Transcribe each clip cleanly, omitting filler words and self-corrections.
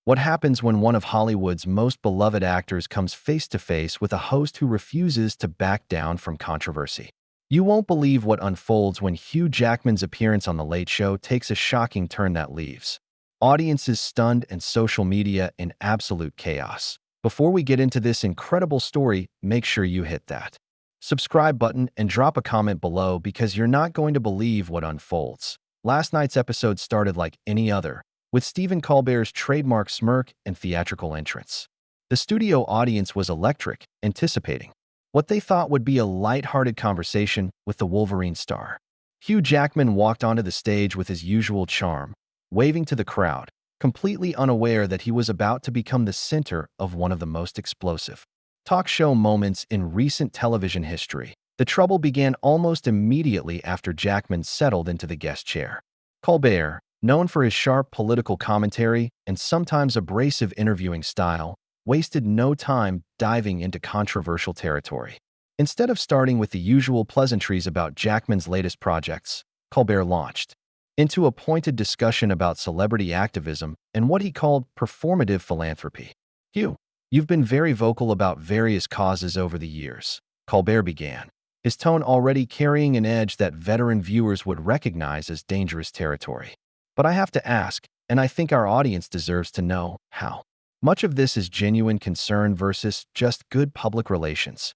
What happens when one of Hollywood's most beloved actors comes face to face with a host who refuses to back down from controversy? You won't believe what unfolds when Hugh Jackman's appearance on The Late Show takes a shocking turn that leaves audiences stunned and social media in absolute chaos. Before we get into this incredible story, make sure you hit that subscribe button and drop a comment below because you're not going to believe what unfolds. Last night's episode started like any other, with Stephen Colbert's trademark smirk and theatrical entrance. The studio audience was electric, anticipating what they thought would be a light-hearted conversation with the Wolverine star. Hugh Jackman walked onto the stage with his usual charm, waving to the crowd, completely unaware that he was about to become the center of one of the most explosive talk show moments in recent television history. The trouble began almost immediately after Jackman settled into the guest chair. Colbert, known for his sharp political commentary and sometimes abrasive interviewing style, wasted no time diving into controversial territory. Instead of starting with the usual pleasantries about Jackman's latest projects, Colbert launched into a pointed discussion about celebrity activism and what he called performative philanthropy. Hugh, you've been very vocal about various causes over the years, Colbert began, his tone already carrying an edge that veteran viewers would recognize as dangerous territory. But I have to ask, and I think our audience deserves to know, how much of this is genuine concern versus just good public relations?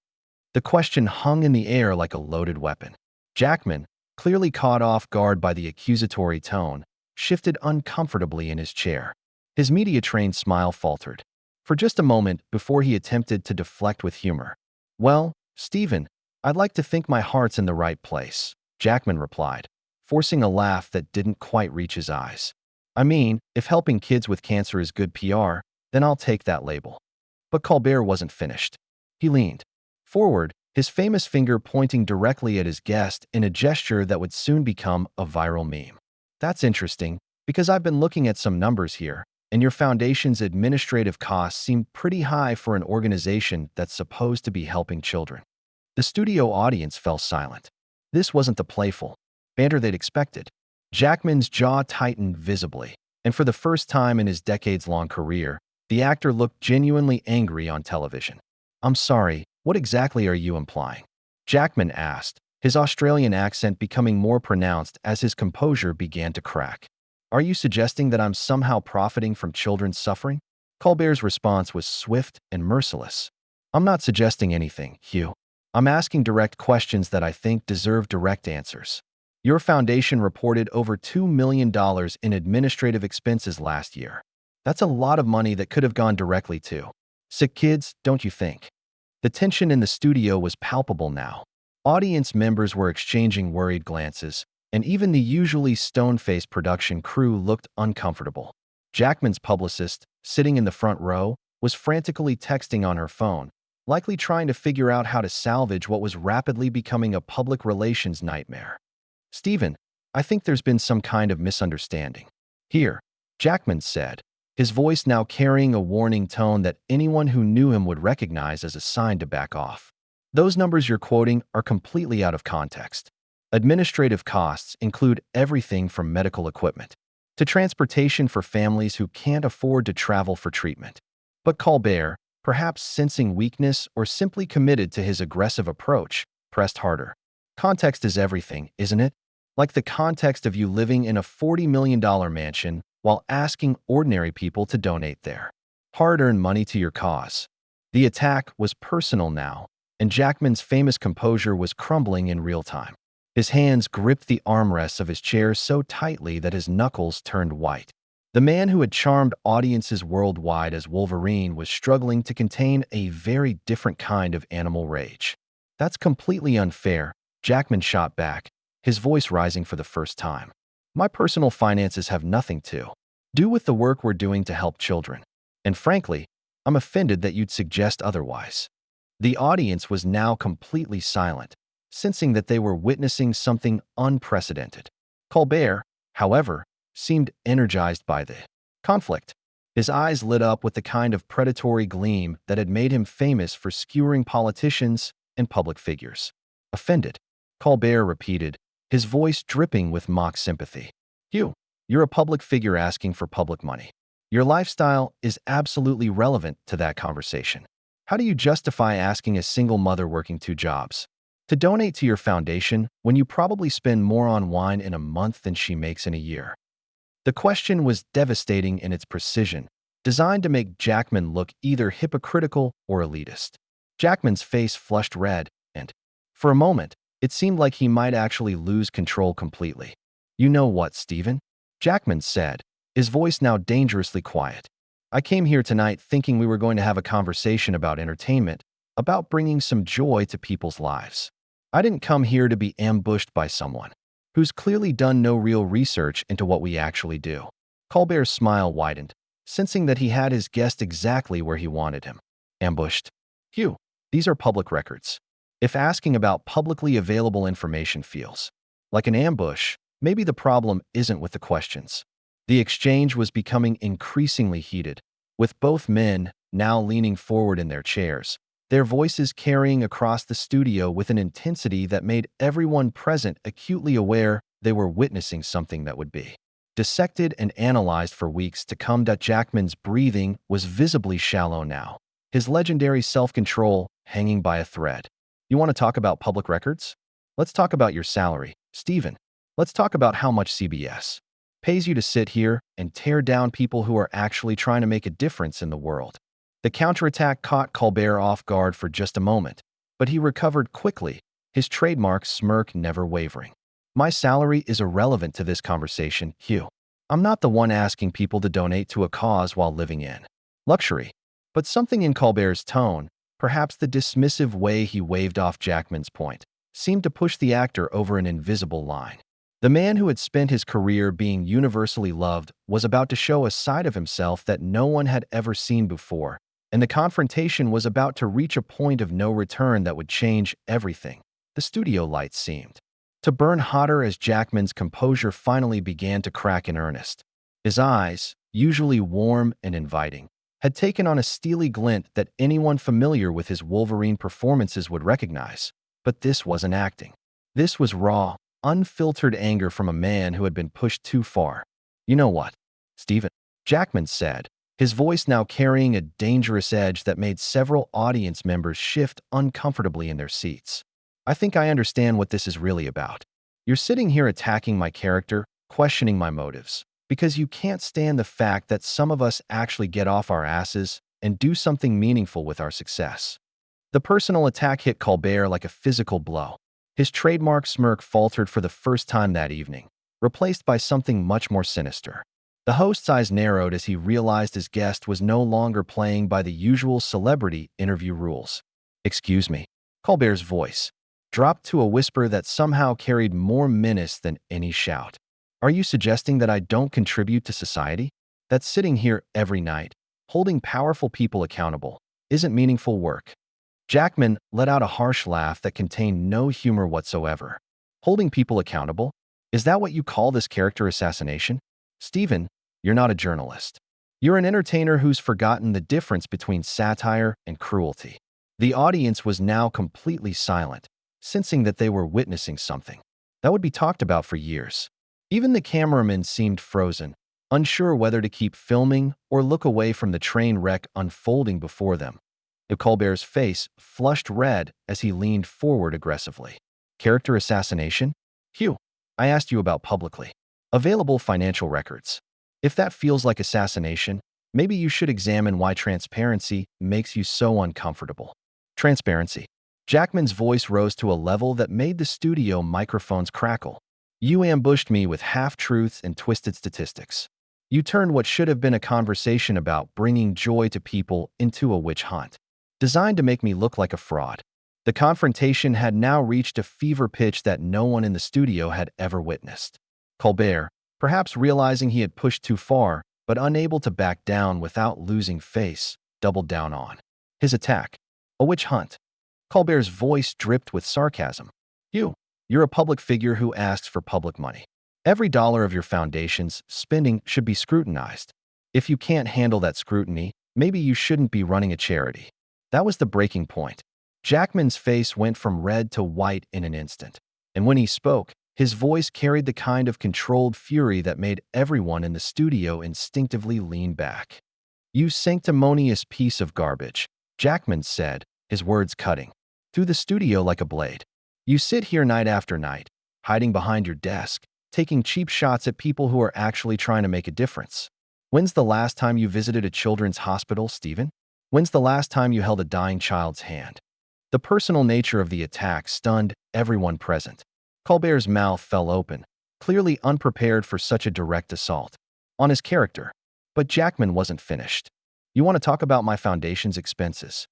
The question hung in the air like a loaded weapon. Jackman, clearly caught off guard by the accusatory tone, shifted uncomfortably in his chair. His media-trained smile faltered for just a moment before he attempted to deflect with humor. "Well, Stephen, I'd like to think my heart's in the right place," Jackman replied, forcing a laugh that didn't quite reach his eyes. "I mean, if helping kids with cancer is good PR, then I'll take that label." But Colbert wasn't finished. He leaned forward, his famous finger pointing directly at his guest in a gesture that would soon become a viral meme. "That's interesting, because I've been looking at some numbers here, and your foundation's administrative costs seem pretty high for an organization that's supposed to be helping children." The studio audience fell silent. This wasn't the playful banter they'd expected. Jackman's jaw tightened visibly, and for the first time in his decades-long career, the actor looked genuinely angry on television. "I'm sorry, what exactly are you implying?" Jackman asked, his Australian accent becoming more pronounced as his composure began to crack. "Are you suggesting that I'm somehow profiting from children's suffering?" Colbert's response was swift and merciless. "I'm not suggesting anything, Hugh. I'm asking direct questions that I think deserve direct answers. Your foundation reported over $2 million in administrative expenses last year. That's a lot of money that could have gone directly to sick kids, don't you think?" The tension in the studio was palpable now. Audience members were exchanging worried glances, and even the usually stone-faced production crew looked uncomfortable. Jackman's publicist, sitting in the front row, was frantically texting on her phone, likely trying to figure out how to salvage what was rapidly becoming a public relations nightmare. "Stephen, I think there's been some kind of misunderstanding here," Jackman said, his voice now carrying a warning tone that anyone who knew him would recognize as a sign to back off. "Those numbers you're quoting are completely out of context. Administrative costs include everything from medical equipment to transportation for families who can't afford to travel for treatment." But Colbert, perhaps sensing weakness or simply committed to his aggressive approach, pressed harder. "Context is everything, isn't it? Like the context of you living in a $40 million mansion while asking ordinary people to donate their hard-earned money to your cause." The attack was personal now, and Jackman's famous composure was crumbling in real time. His hands gripped the armrests of his chair so tightly that his knuckles turned white. The man who had charmed audiences worldwide as Wolverine was struggling to contain a very different kind of animal rage. "That's completely unfair," Jackman shot back, his voice rising for the first time. "My personal finances have nothing to do with the work we're doing to help children. And frankly, I'm offended that you'd suggest otherwise." The audience was now completely silent, sensing that they were witnessing something unprecedented. Colbert, however, seemed energized by the conflict. His eyes lit up with the kind of predatory gleam that had made him famous for skewering politicians and public figures. "Offended," Colbert repeated, his voice dripping with mock sympathy. "Hugh, you're a public figure asking for public money. Your lifestyle is absolutely relevant to that conversation. How do you justify asking a single mother working two jobs to donate to your foundation when you probably spend more on wine in a month than she makes in a year? The question was devastating in its precision, designed to make Jackman look either hypocritical or elitist. Jackman's face flushed red, and, for a moment, it seemed like he might actually lose control completely. "You know what, Stephen?" Jackman said, his voice now dangerously quiet. "I came here tonight thinking we were going to have a conversation about entertainment, about bringing some joy to people's lives. I didn't come here to be ambushed by someone who's clearly done no real research into what we actually do." Colbert's smile widened, sensing that he had his guest exactly where he wanted him. "Ambushed? Hugh, these are public records. If asking about publicly available information feels like an ambush, maybe the problem isn't with the questions." The exchange was becoming increasingly heated, with both men now leaning forward in their chairs, their voices carrying across the studio with an intensity that made everyone present acutely aware they were witnessing something that would be dissected and analyzed for weeks to come. Jackman's breathing was visibly shallow now, his legendary self-control hanging by a thread. "You want to talk about public records? Let's talk about your salary, Stephen. Let's talk about how much CBS pays you to sit here and tear down people who are actually trying to make a difference in the world." The counterattack caught Colbert off guard for just a moment, but he recovered quickly, his trademark smirk never wavering. "My salary is irrelevant to this conversation, Hugh. I'm not the one asking people to donate to a cause while living in luxury." But something in Colbert's tone, perhaps the dismissive way he waved off Jackman's point, seemed to push the actor over an invisible line. The man who had spent his career being universally loved was about to show a side of himself that no one had ever seen before, and the confrontation was about to reach a point of no return that would change everything. The studio lights seemed to burn hotter as Jackman's composure finally began to crack in earnest. His eyes, usually warm and inviting, had taken on a steely glint that anyone familiar with his Wolverine performances would recognize. But this wasn't acting. This was raw, unfiltered anger from a man who had been pushed too far. "You know what, Stephen?" Jackman said, his voice now carrying a dangerous edge that made several audience members shift uncomfortably in their seats. "I think I understand what this is really about. You're sitting here attacking my character, questioning my motives, because you can't stand the fact that some of us actually get off our asses and do something meaningful with our success." The personal attack hit Colbert like a physical blow. His trademark smirk faltered for the first time that evening, replaced by something much more sinister. The host's eyes narrowed as he realized his guest was no longer playing by the usual celebrity interview rules. "Excuse me." Colbert's voice dropped to a whisper that somehow carried more menace than any shout. "Are you suggesting that I don't contribute to society? That sitting here every night, holding powerful people accountable, isn't meaningful work?" Jackman let out a harsh laugh that contained no humor whatsoever. "Holding people accountable? Is that what you call this character assassination? Stephen, you're not a journalist. You're an entertainer who's forgotten the difference between satire and cruelty." The audience was now completely silent, sensing that they were witnessing something that would be talked about for years. Even the cameramen seemed frozen, unsure whether to keep filming or look away from the train wreck unfolding before them. Colbert's face flushed red as he leaned forward aggressively. "Character assassination? Hugh, I asked you about publicly available financial records. If that feels like assassination, maybe you should examine why transparency makes you so uncomfortable." "Transparency." Jackman's voice rose to a level that made the studio microphones crackle. "You ambushed me with half-truths and twisted statistics. You turned what should have been a conversation about bringing joy to people into a witch hunt, designed to make me look like a fraud." The confrontation had now reached a fever pitch that no one in the studio had ever witnessed. Colbert, perhaps realizing he had pushed too far, but unable to back down without losing face, doubled down on his attack. "A witch hunt?" Colbert's voice dripped with sarcasm. You're a public figure who asks for public money. Every dollar of your foundation's spending should be scrutinized. If you can't handle that scrutiny, maybe you shouldn't be running a charity." That was the breaking point. Jackman's face went from red to white in an instant, and when he spoke, His voice carried the kind of controlled fury that made everyone in the studio instinctively lean back. "You sanctimonious piece of garbage," Jackman said, his words cutting through the studio like a blade. "You sit here night after night, hiding behind your desk, taking cheap shots at people who are actually trying to make a difference. When's the last time you visited a children's hospital, Stephen? When's the last time you held a dying child's hand?" The personal nature of the attack stunned everyone present. Colbert's mouth fell open, clearly unprepared for such a direct assault on his character. But Jackman wasn't finished. "You want to talk about my foundation's expenses?"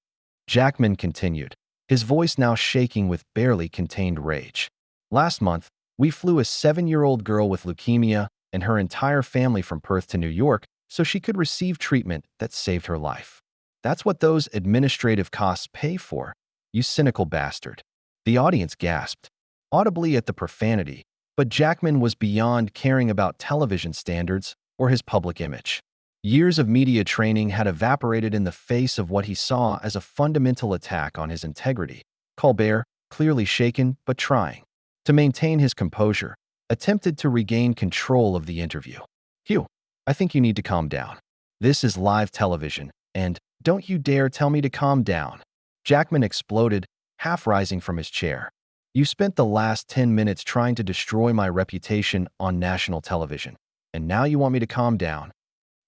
Jackman continued, his voice now shaking with barely contained rage. "Last month, we flew a 7-year-old girl with leukemia and her entire family from Perth to New York so she could receive treatment that saved her life. That's what those administrative costs pay for, you cynical bastard." The audience gasped, audibly at the profanity, but Jackman was beyond caring about television standards or his public image. Years of media training had evaporated in the face of what he saw as a fundamental attack on his integrity. Colbert, clearly shaken but trying to maintain his composure, attempted to regain control of the interview. "Hugh, I think you need to calm down. This is live television, and don't you dare tell me to calm down." Jackman exploded, half rising from his chair. "You spent the last 10 minutes trying to destroy my reputation on national television, and now you want me to calm down?"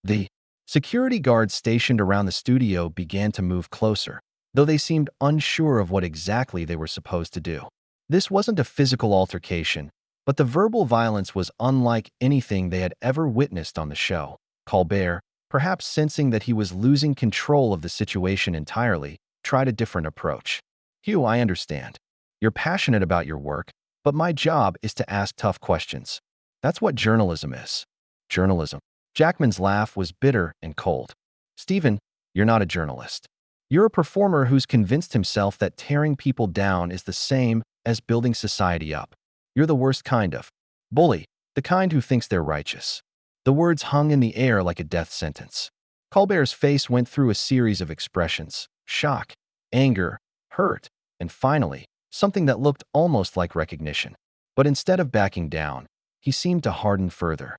The security guards stationed around the studio began to move closer, though they seemed unsure of what exactly they were supposed to do. This wasn't a physical altercation, but the verbal violence was unlike anything they had ever witnessed on the show. Colbert, perhaps sensing that he was losing control of the situation entirely, tried a different approach. "Hugh, I understand. You're passionate about your work, but my job is to ask tough questions. That's what journalism is." "Journalism?" Jackman's laugh was bitter and cold. "Stephen, you're not a journalist. You're a performer who's convinced himself that tearing people down is the same as building society up. You're the worst kind of bully, the kind who thinks they're righteous." The words hung in the air like a death sentence. Colbert's face went through a series of expressions: shock, anger, hurt, and finally, something that looked almost like recognition. But instead of backing down, he seemed to harden further.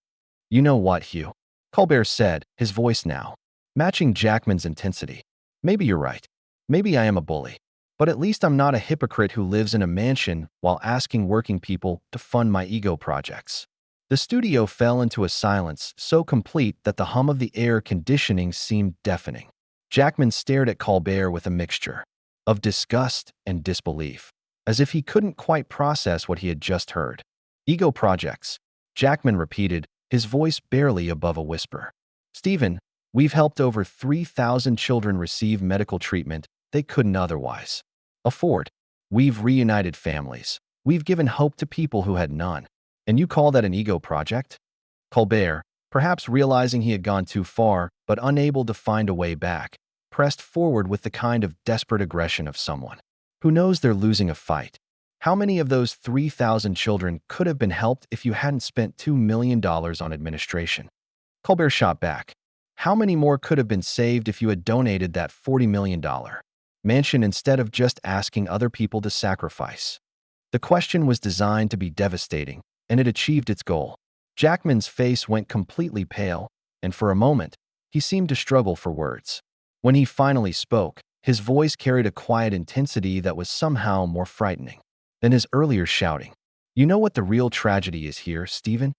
"You know what, Hugh?" Colbert said, his voice now matching Jackman's intensity. "Maybe you're right. Maybe I am a bully. But at least I'm not a hypocrite who lives in a mansion while asking working people to fund my ego projects." The studio fell into a silence so complete that the hum of the air conditioning seemed deafening. Jackman stared at Colbert with a mixture of disgust and disbelief, as if he couldn't quite process what he had just heard. "Ego projects," Jackman repeated, his voice barely above a whisper. "Stephen, we've helped over 3,000 children receive medical treatment they couldn't otherwise afford. We've reunited families. We've given hope to people who had none. And you call that an ego project?" Colbert, perhaps realizing he had gone too far but unable to find a way back, pressed forward with the kind of desperate aggression of someone who knows they're losing a fight. "How many of those 3,000 children could have been helped if you hadn't spent $2 million on administration?" Colbert shot back. "How many more could have been saved if you had donated that $40 million mansion instead of just asking other people to sacrifice?" The question was designed to be devastating, and it achieved its goal. Jackman's face went completely pale, and for a moment, he seemed to struggle for words. When he finally spoke, his voice carried a quiet intensity that was somehow more frightening than his earlier shouting. "You know what the real tragedy is here, Stephen?"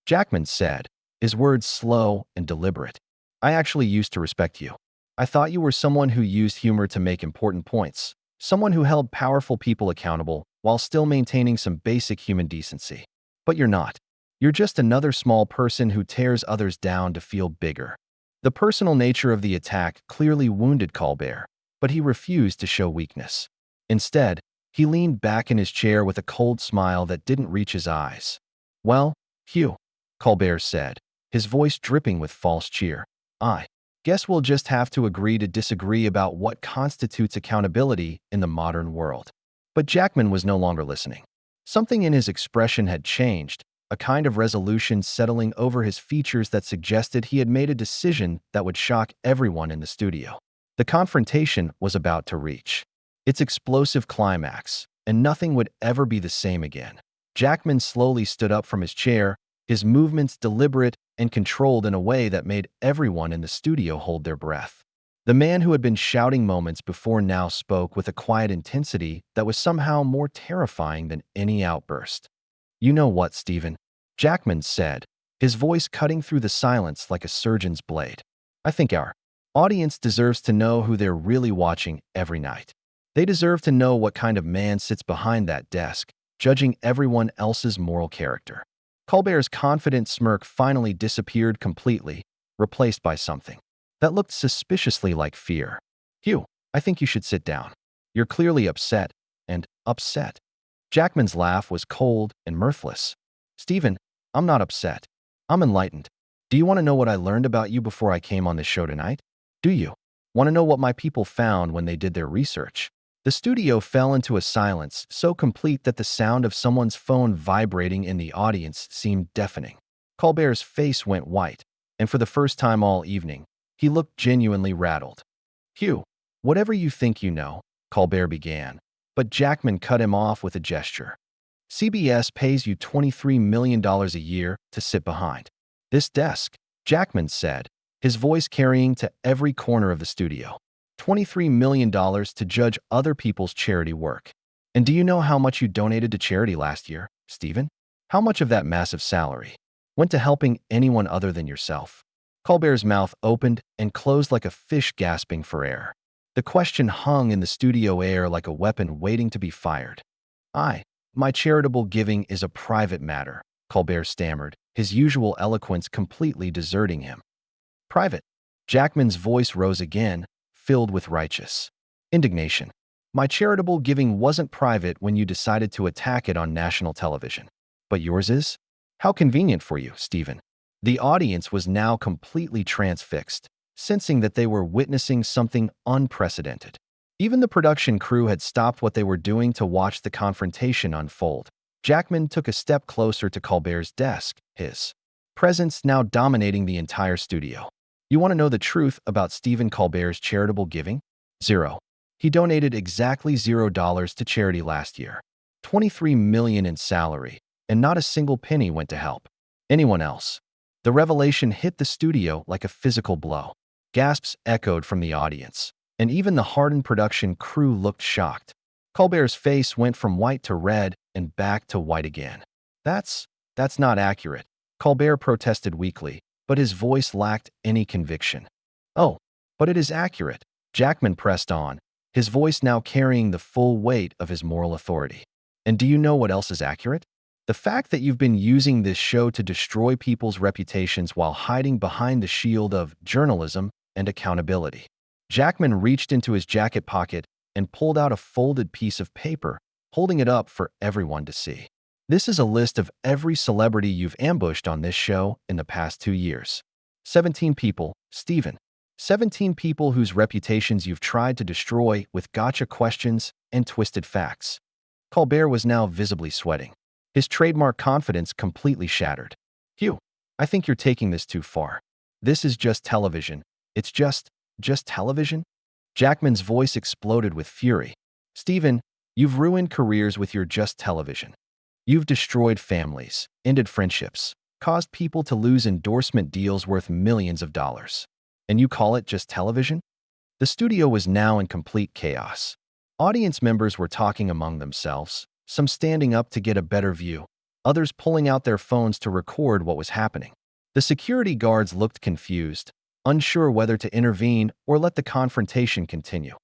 Jackman said, his words slow and deliberate. "I actually used to respect you. I thought you were someone who used humor to make important points, someone who held powerful people accountable while still maintaining some basic human decency. But you're not. You're just another small person who tears others down to feel bigger." The personal nature of the attack clearly wounded Colbert, but he refused to show weakness. Instead, he leaned back in his chair with a cold smile that didn't reach his eyes. "Well, Hugh," Colbert said, his voice dripping with false cheer, "I guess we'll just have to agree to disagree about what constitutes accountability in the modern world." But Jackman was no longer listening. Something in his expression had changed, a kind of resolution settling over his features that suggested he had made a decision that would shock everyone in the studio. The confrontation was about to reach its explosive climax, and nothing would ever be the same again. Jackman slowly stood up from his chair, his movements deliberate and controlled in a way that made everyone in the studio hold their breath. The man who had been shouting moments before now spoke with a quiet intensity that was somehow more terrifying than any outburst. "You know what, Stephen?" Jackman said, his voice cutting through the silence like a surgeon's blade. "I think our audience deserves to know who they're really watching every night. They deserve to know what kind of man sits behind that desk, judging everyone else's moral character." Colbert's confident smirk finally disappeared completely, replaced by something that looked suspiciously like fear. "Hugh, I think you should sit down. You're clearly upset, and upset." Jackman's laugh was cold and mirthless. "Stephen, I'm not upset. I'm enlightened. Do you want to know what I learned about you before I came on this show tonight? Do you want to know what my people found when they did their research?" The studio fell into a silence so complete that the sound of someone's phone vibrating in the audience seemed deafening. Colbert's face went white, and for the first time all evening, he looked genuinely rattled. "Hugh, whatever you think you know," Colbert began, but Jackman cut him off with a gesture. "CBS pays you $23 million a year to sit behind this desk," Jackman said, his voice carrying to every corner of the studio. $23 million to judge other people's charity work. And do you know how much you donated to charity last year, Stephen? How much of that massive salary went to helping anyone other than yourself?" Colbert's mouth opened and closed like a fish gasping for air. The question hung in the studio air like a weapon waiting to be fired. My charitable giving is a private matter," Colbert stammered, his usual eloquence completely deserting him. "Private?" Jackman's voice rose again, filled with righteous indignation. "My charitable giving wasn't private when you decided to attack it on national television. But yours is? How convenient for you, Stephen." The audience was now completely transfixed, sensing that they were witnessing something unprecedented. Even the production crew had stopped what they were doing to watch the confrontation unfold. Jackman took a step closer to Colbert's desk, his presence now dominating the entire studio. "You want to know the truth about Stephen Colbert's charitable giving? Zero. He donated exactly $0 to charity last year. $23 million in salary, and not a single penny went to help anyone else." The revelation hit the studio like a physical blow. Gasps echoed from the audience, and even the hardened production crew looked shocked. Colbert's face went from white to red and back to white again. That's not accurate," Colbert protested weakly, but his voice lacked any conviction. "Oh, but it is accurate," Jackman pressed on, his voice now carrying the full weight of his moral authority. "And do you know what else is accurate? The fact that you've been using this show to destroy people's reputations while hiding behind the shield of journalism and accountability." Jackman reached into his jacket pocket and pulled out a folded piece of paper, holding it up for everyone to see. "This is a list of every celebrity you've ambushed on this show in the past 2 years. 17 people, Stephen. 17 people whose reputations you've tried to destroy with gotcha questions and twisted facts." Colbert was now visibly sweating, his trademark confidence completely shattered. "Hugh, I think you're taking this too far. This is just television. It's just television?" Jackman's voice exploded with fury. "Stephen, you've ruined careers with your just television. You've destroyed families, ended friendships, caused people to lose endorsement deals worth millions of dollars. And you call it just television?" The studio was now in complete chaos. Audience members were talking among themselves, some standing up to get a better view, others pulling out their phones to record what was happening. The security guards looked confused, unsure whether to intervene or let the confrontation continue.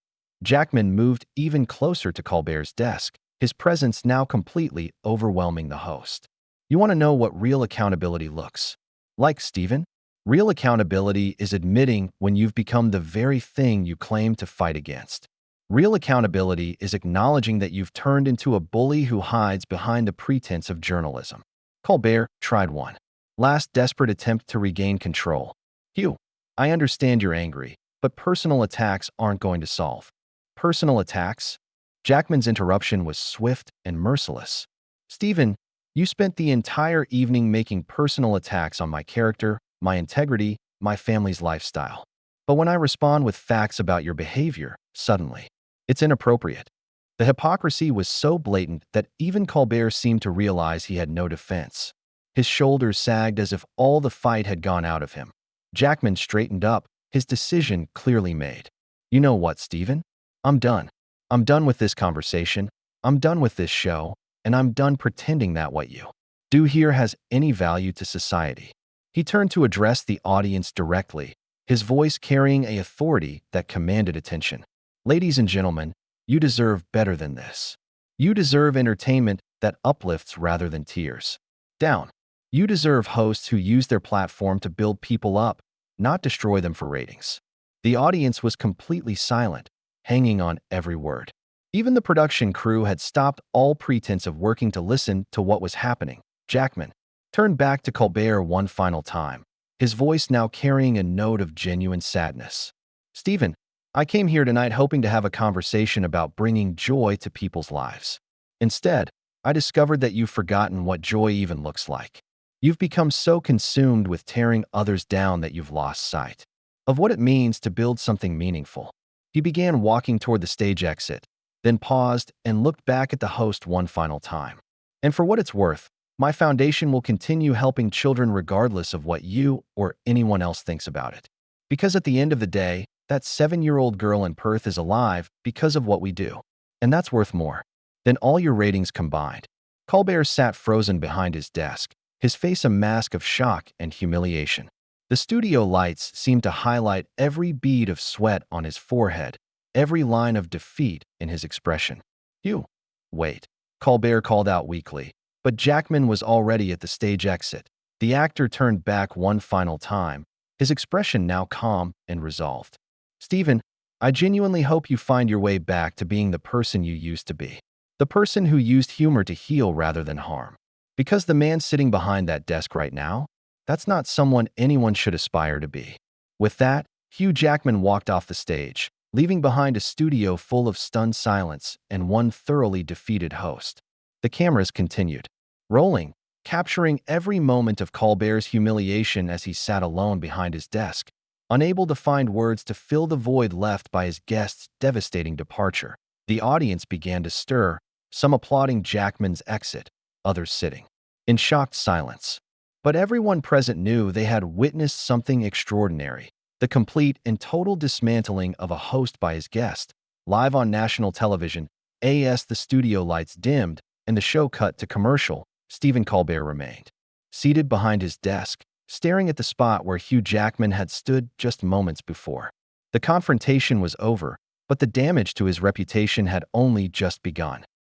Jackman moved even closer to Colbert's desk, his presence now completely overwhelming the host. "You want to know what real accountability looks like, Stephen? Real accountability is admitting when you've become the very thing you claim to fight against. Real accountability is acknowledging that you've turned into a bully who hides behind the pretense of journalism." Colbert tried one last desperate attempt to regain control. "Hugh, I understand you're angry, but personal attacks aren't going to solve." "Personal attacks?" Jackman's interruption was swift and merciless. "Stephen, you spent the entire evening making personal attacks on my character, my integrity, my family's lifestyle. But when I respond with facts about your behavior, suddenly, it's inappropriate. The hypocrisy was so blatant that even Colbert seemed to realize he had no defense. His shoulders sagged as if all the fight had gone out of him. Jackman straightened up, his decision clearly made. "You know what, Stephen? I'm done. I'm done with this conversation. I'm done with this show, and I'm done pretending that what you do here has any value to society." He turned to address the audience directly, his voice carrying an authority that commanded attention. "Ladies and gentlemen, you deserve better than this. You deserve entertainment that uplifts rather than tears down. You deserve hosts who use their platform to build people up, not destroy them for ratings." The audience was completely silent, hanging on every word. Even the production crew had stopped all pretense of working to listen to what was happening. Jackman turned back to Colbert one final time, his voice now carrying a note of genuine sadness. "Stephen, I came here tonight hoping to have a conversation about bringing joy to people's lives. Instead, I discovered that you've forgotten what joy even looks like. You've become so consumed with tearing others down that you've lost sight of what it means to build something meaningful." He began walking toward the stage exit, then paused and looked back at the host one final time. "And for what it's worth, my foundation will continue helping children regardless of what you or anyone else thinks about it. Because at the end of the day, that 7-year-old girl in Perth is alive because of what we do. And that's worth more than all your ratings combined." Colbert sat frozen behind his desk, his face a mask of shock and humiliation. The studio lights seemed to highlight every bead of sweat on his forehead, every line of defeat in his expression. "You, wait," Colbert called out weakly, but Jackman was already at the stage exit. The actor turned back one final time, his expression now calm and resolved. "Stephen, I genuinely hope you find your way back to being the person you used to be. The person who used humor to heal rather than harm. Because the man sitting behind that desk right now, that's not someone anyone should aspire to be." With that, Hugh Jackman walked off the stage, leaving behind a studio full of stunned silence and one thoroughly defeated host. The cameras continued rolling, capturing every moment of Colbert's humiliation as he sat alone behind his desk, unable to find words to fill the void left by his guest's devastating departure. The audience began to stir, some applauding Jackman's exit, others sitting in shocked silence. But everyone present knew they had witnessed something extraordinary: the complete and total dismantling of a host by his guest, live on national television. As the studio lights dimmed and the show cut to commercial, Stephen Colbert remained seated behind his desk, staring at the spot where Hugh Jackman had stood just moments before. The confrontation was over, but the damage to his reputation had only just begun.